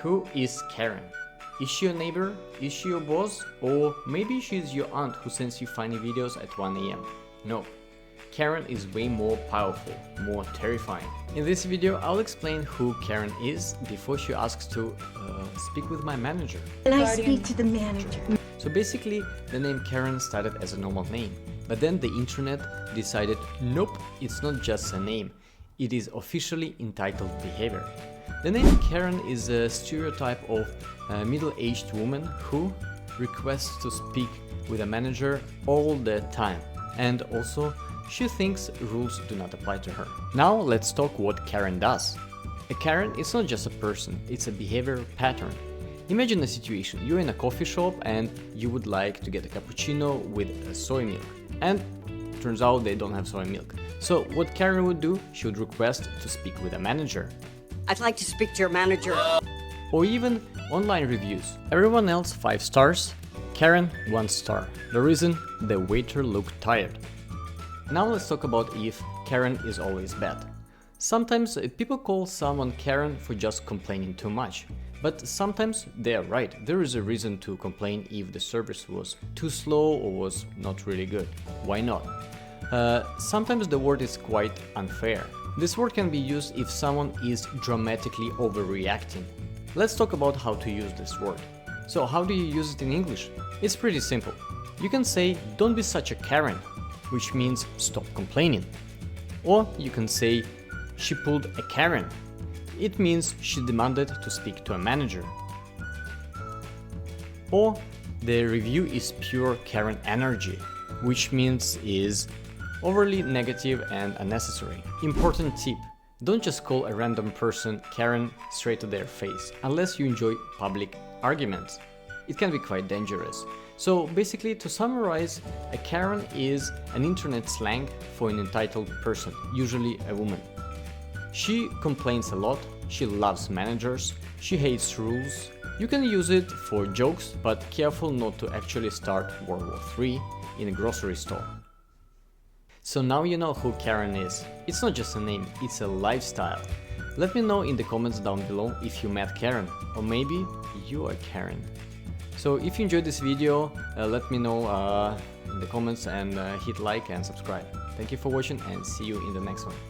Who is Karen? Is she your neighbor? Is she your boss? Or maybe she's your aunt who sends you funny videos at 1 AM? No. Karen is way more powerful, more terrifying. In this video, I'll explain who Karen is before she asks to speak with my manager. Can I speak to the manager? So basically, the name Karen started as a normal name, but then the internet decided, nope, it's not just a name, it is officially entitled behavior. The name Karen is a stereotype of a middle-aged woman who requests to speak with a manager all the time, and also she thinks rules do not apply to her. Now let's talk what Karen does. A Karen is not just a person, it's a behavior pattern. Imagine a situation, you're in a coffee shop and you would like to get a cappuccino with soy milk, and turns out they don't have soy milk. So what Karen would do, she would request to speak with a manager. I'd like to speak to your manager. Or even online reviews. Everyone else 5 stars, Karen 1 star. The reason? The waiter looked tired. Now let's talk about if Karen is always bad. Sometimes people call someone Karen for just complaining too much. But sometimes they are right, there is a reason to complain if the service was too slow or was not really good. Why not? Sometimes the word is quite unfair. This word can be used if someone is dramatically overreacting. Let's talk about how to use this word. So how do you use it in English? It's pretty simple. You can say, don't be such a Karen, which means stop complaining. Or you can say, she pulled a Karen. It means she demanded to speak to a manager. Or the review is pure Karen energy, which means is overly negative and unnecessary. Important tip: don't just call a random person Karen straight to their face, unless you enjoy public arguments. It can be quite dangerous. So basically, to summarize, a Karen is an internet slang for an entitled person, usually a woman. She complains a lot, she loves managers, she hates rules. You can use it for jokes, but careful not to actually start World War III in a grocery store. So now you know who Karen is. It's not just a name, it's a lifestyle. Let me know in the comments down below if you met Karen, or maybe you are Karen. So if you enjoyed this video, let me know in the comments and hit like and subscribe. Thank you for watching and see you in the next one.